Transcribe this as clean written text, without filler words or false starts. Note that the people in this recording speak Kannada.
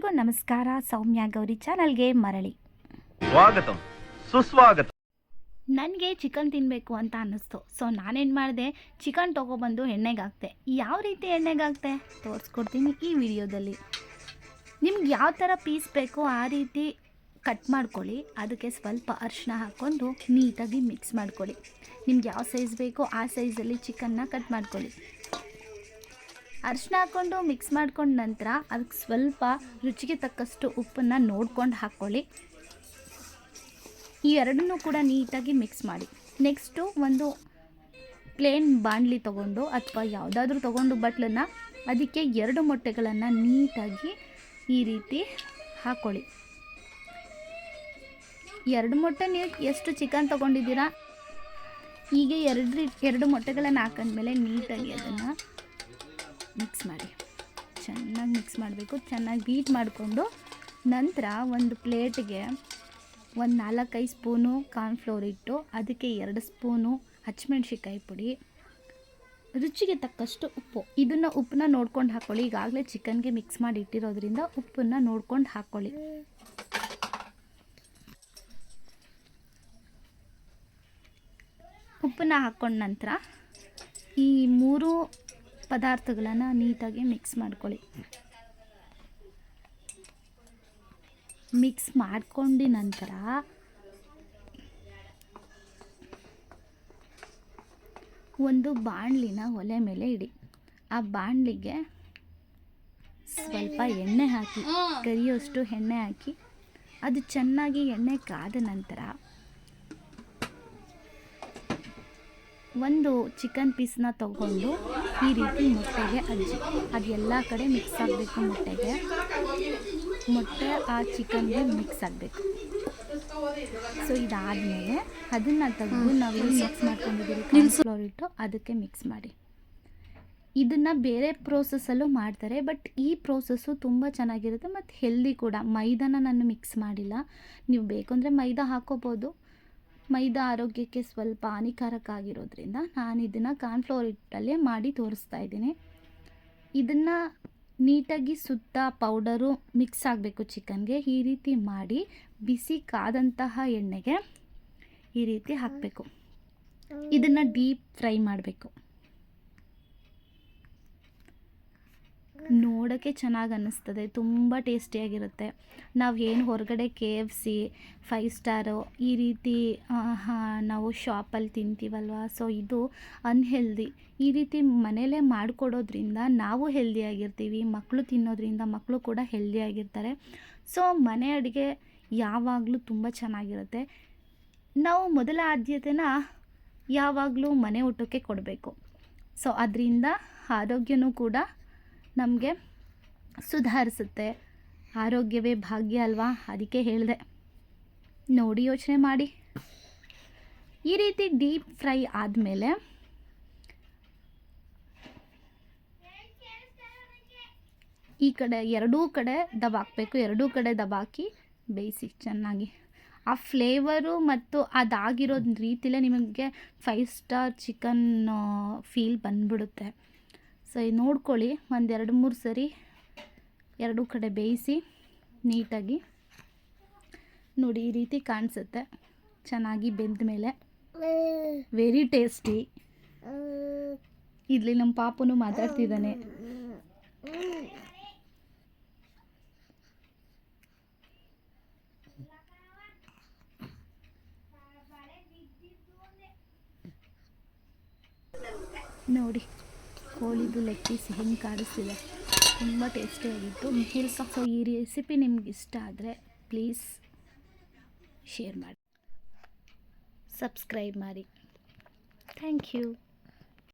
ಎಲ್ರಿಗೂ ನಮಸ್ಕಾರ. ಸೌಮ್ಯ ಗೌರಿ ಚಾನಲ್ಗೆ ಮರಳಿ ಸ್ವಾಗತ ಸುಸ್ವಾಗತ. ನನಗೆ ಚಿಕನ್ ತಿನ್ನಬೇಕು ಅಂತ ಅನ್ನಿಸ್ತು. ಸೊ ನಾನೇನು ಮಾಡಿದೆ, ಚಿಕನ್ ತೊಗೊಬಂದು ಎಣ್ಣೆಗೆ ಹಾಕ್ತೆ. ಯಾವ ರೀತಿ ಎಣ್ಣೆಗೆ ಹಾಕ್ತೆ ತೋರಿಸ್ಕೊಡ್ತೀನಿ ಈ ವಿಡಿಯೋದಲ್ಲಿ. ನಿಮ್ಗೆ ಯಾವ ಥರ ಪೀಸ್ ಬೇಕೋ ಆ ರೀತಿ ಕಟ್ ಮಾಡ್ಕೊಳ್ಳಿ. ಅದಕ್ಕೆ ಸ್ವಲ್ಪ ಅರಿಶಿನ ಹಾಕ್ಕೊಂಡು ನೀಟಾಗಿ ಮಿಕ್ಸ್ ಮಾಡ್ಕೊಳ್ಳಿ. ನಿಮ್ಗೆ ಯಾವ ಸೈಜ್ ಬೇಕೋ ಆ ಸೈಜಲ್ಲಿ ಚಿಕನ್ನ ಕಟ್ ಮಾಡ್ಕೊಳ್ಳಿ. ಅರಿಶಿನ ಹಾಕ್ಕೊಂಡು ಮಿಕ್ಸ್ ಮಾಡ್ಕೊಂಡ ನಂತರ ಅದಕ್ಕೆ ಸ್ವಲ್ಪ ರುಚಿಗೆ ತಕ್ಕಷ್ಟು ಉಪ್ಪನ್ನು ನೋಡ್ಕೊಂಡು ಹಾಕ್ಕೊಳ್ಳಿ. ಈ ಎರಡನ್ನೂ ಕೂಡ ನೀಟಾಗಿ ಮಿಕ್ಸ್ ಮಾಡಿ. ನೆಕ್ಸ್ಟು ಒಂದು ಪ್ಲೇನ್ ಬಾಣಲಿ ತೊಗೊಂಡು ಅಥವಾ ಯಾವುದಾದ್ರೂ ತೊಗೊಂಡು ಬಟ್ಲನ್ನು ಅದಕ್ಕೆ 2 ಮೊಟ್ಟೆಗಳನ್ನು ನೀಟಾಗಿ ಈ ರೀತಿ ಹಾಕ್ಕೊಳ್ಳಿ. 2 ಮೊಟ್ಟೆ ನೀವು ಎಷ್ಟು ಚಿಕನ್ ತೊಗೊಂಡಿದ್ದೀರಾ, ಹೀಗೆ 2 ಮೊಟ್ಟೆಗಳನ್ನು ಹಾಕೊಂಡ್ಮೇಲೆ ನೀಟಾಗಿ ಅದನ್ನು ಮಿಕ್ಸ್ ಮಾಡಿ. ಚೆನ್ನಾಗಿ ಮಿಕ್ಸ್ ಮಾಡಬೇಕು. ಚೆನ್ನಾಗಿ ಬೀಟ್ ಮಾಡಿಕೊಂಡು ನಂತರ ಒಂದು ಪ್ಲೇಟ್ಗೆ ಒಂದು 4-5 ಸ್ಪೂನು ಕಾರ್ನ್ಫ್ಲೋರ್ ಇಟ್ಟು ಅದಕ್ಕೆ 2 ಸ್ಪೂನು ಹಸಿಮೆಣ್ಸಿಕಾಯಿ ಪುಡಿ, ರುಚಿಗೆ ತಕ್ಕಷ್ಟು ಉಪ್ಪು. ಇದನ್ನು ಉಪ್ಪನ್ನ ನೋಡ್ಕೊಂಡು ಹಾಕ್ಕೊಳ್ಳಿ. ಈಗಾಗಲೇ ಚಿಕನ್ಗೆ ಮಿಕ್ಸ್ ಮಾಡಿ ಇಟ್ಟಿರೋದ್ರಿಂದ ಉಪ್ಪನ್ನು ನೋಡ್ಕೊಂಡು ಹಾಕ್ಕೊಳ್ಳಿ. ಉಪ್ಪನ್ನ ಹಾಕ್ಕೊಂಡ ನಂತರ ಈ 3 ಪದಾರ್ಥಗಳನ್ನು ನೀಟಾಗಿ ಮಿಕ್ಸ್ ಮಾಡ್ಕೊಳ್ಳಿ. ಮಿಕ್ಸ್ ಮಾಡ್ಕೊಂಡ ನಂತರ ಒಂದು ಬಾಣಲಿನ ಒಲೆ ಮೇಲೆ ಇಡಿ. ಆ ಬಾಣಲಿಗೆ ಸ್ವಲ್ಪ ಎಣ್ಣೆ ಹಾಕಿ, ಕರಿಯೋಷ್ಟು ಎಣ್ಣೆ ಹಾಕಿ ಅದು ಚೆನ್ನಾಗಿ ಎಣ್ಣೆ ಕಾದ ನಂತರ ಒಂದು ಚಿಕನ್ ಪೀಸ್ನ ತಗೊಂಡು ಈ ರೀತಿ ಮೊಟ್ಟೆಗೆ ಅಜ್ಜಿ. ಅದು ಎಲ್ಲ ಕಡೆ ಮಿಕ್ಸ್ ಆಗಬೇಕು. ಮೊಟ್ಟೆ ಆ ಚಿಕನ್ಗೆ ಮಿಕ್ಸ್ ಆಗಬೇಕು. ಸೊ ಇದಾದಮೇಲೆ ಅದನ್ನು ತೆಗೆದು ನಾವೇನು ಮಿಕ್ಸ್ ಮಾಡ್ಕೊಂಡಿದ್ದೀವಿ ಕಾರ್ನ್ಫ್ಲೋರ್ ಇಟ್ಟು ಅದಕ್ಕೆ ಮಿಕ್ಸ್ ಮಾಡಿ. ಇದನ್ನು ಬೇರೆ ಪ್ರೋಸೆಸ್ಸಲ್ಲೂ ಮಾಡ್ತಾರೆ, ಬಟ್ ಈ ಪ್ರೋಸೆಸ್ಸು ತುಂಬ ಚೆನ್ನಾಗಿರುತ್ತೆ ಮತ್ತು ಹೆಲ್ದಿ ಕೂಡ. ಮೈದಾನ ನಾನು ಮಿಕ್ಸ್ ಮಾಡಿಲ್ಲ. ನೀವು ಬೇಕು ಅಂದರೆ ಮೈದಾ ಹಾಕೋಬೋದು. ಮೈದಾ ಆರೋಗ್ಯಕ್ಕೆ ಸ್ವಲ್ಪ ಹಾನಿಕಾರಕ ಆಗಿರೋದ್ರಿಂದ ನಾನು ಇದನ್ನು ಕಾರ್ನ್ಫ್ಲೋರ್ ಹಿಟ್ಟಲ್ಲೇ ಮಾಡಿ ತೋರಿಸ್ತಾ ಇದ್ದೀನಿ. ಇದನ್ನು ನೀಟಾಗಿ ಸುತ್ತ ಪೌಡರು ಮಿಕ್ಸ್ ಆಗಬೇಕು ಚಿಕನ್ಗೆ. ಈ ರೀತಿ ಮಾಡಿ ಬಿಸಿ ಕಾದಂತಹ ಎಣ್ಣೆಗೆ ಈ ರೀತಿ ಹಾಕಬೇಕು. ಇದನ್ನು ಡೀಪ್ ಫ್ರೈ ಮಾಡಬೇಕು. ನೋಡೋಕ್ಕೆ ಚೆನ್ನಾಗಿ ಅನ್ನಿಸ್ತದೆ, ತುಂಬ ಟೇಸ್ಟಿಯಾಗಿರುತ್ತೆ. ನಾವು ಏನು ಹೊರಗಡೆ KFC 5 ಸ್ಟಾರು ಈ ರೀತಿ ನಾವು ಶಾಪಲ್ಲಿ ತಿಂತೀವಲ್ವ, ಸೊ ಇದು ಅನ್ಹೆಲ್ದಿ. ಈ ರೀತಿ ಮನೇಲೇ ಮಾಡಿಕೊಡೋದ್ರಿಂದ ನಾವು ಹೆಲ್ದಿಯಾಗಿರ್ತೀವಿ, ಮಕ್ಕಳು ತಿನ್ನೋದ್ರಿಂದ ಮಕ್ಕಳು ಕೂಡ ಹೆಲ್ದಿಯಾಗಿರ್ತಾರೆ. ಸೊ ಮನೆ ಅಡುಗೆ ಯಾವಾಗಲೂ ತುಂಬ ಚೆನ್ನಾಗಿರುತ್ತೆ. ನಾವು ಮೊದಲ ಆದ್ಯತೆನ ಯಾವಾಗಲೂ ಮನೆ ಊಟಕ್ಕೆ ಕೊಡಬೇಕು. ಸೊ ಅದರಿಂದ ಆರೋಗ್ಯನೂ ಕೂಡ ನಮಗೆ ಸುಧಾರಿಸುತ್ತೆ. ಆರೋಗ್ಯವೇ ಭಾಗ್ಯ ಅಲ್ವಾ, ಅದಕ್ಕೆ ಹೇಳಿದೆ. ನೋಡಿ ಯೋಚನೆ ಮಾಡಿ. ಈ ರೀತಿ ಡೀಪ್ ಫ್ರೈ ಆದಮೇಲೆ ಈ ಕಡೆ ಎರಡೂ ಕಡೆ ದಬಾಕಬೇಕು. ಎರಡೂ ಕಡೆ ದಬಾಕಿ ಬೇಯಿಸಿ ಚೆನ್ನಾಗಿ. ಆ ಫ್ಲೇವರು ಮತ್ತು ಅದಾಗಿರೋ ರೀತಿಲೇ ನಿಮಗೆ 5 ಸ್ಟಾರ್ ಚಿಕನ್ ಫೀಲ್ ಬಂದ್ಬಿಡುತ್ತೆ. ಸೊ ಇದು ನೋಡ್ಕೊಳ್ಳಿ, 1-2-3 ಸರಿ ಎರಡೂ ಕಡೆ ಬೇಯಿಸಿ ನೀಟಾಗಿ. ನೋಡಿ ಈ ರೀತಿ ಕಾಣಿಸುತ್ತೆ ಚೆನ್ನಾಗಿ ಬೆಂದ ಮೇಲೆ. Very tasty. ಇಲ್ಲಿ ನಮ್ಮ ಪಾಪುನು ಮಾತಾಡ್ತಿದ್ದಾನೆ. ನೋಡಿ ಕೋಳಿದು ಲೆಗ್ ಪೀಸ್ ಹೆಂಗೆ ಕಾಣಿಸ್ತಿದೆ, ತುಂಬ ಟೇಸ್ಟಿಯಾಗಿತ್ತು. ಸೊ ಈ ರೆಸಿಪಿ ನಿಮ್ಗೆ ಇಷ್ಟ ಆದರೆ ಪ್ಲೀಸ್ ಶೇರ್ ಮಾಡಿ, ಸಬ್ಸ್ಕ್ರೈಬ್ ಮಾಡಿ. Thank you.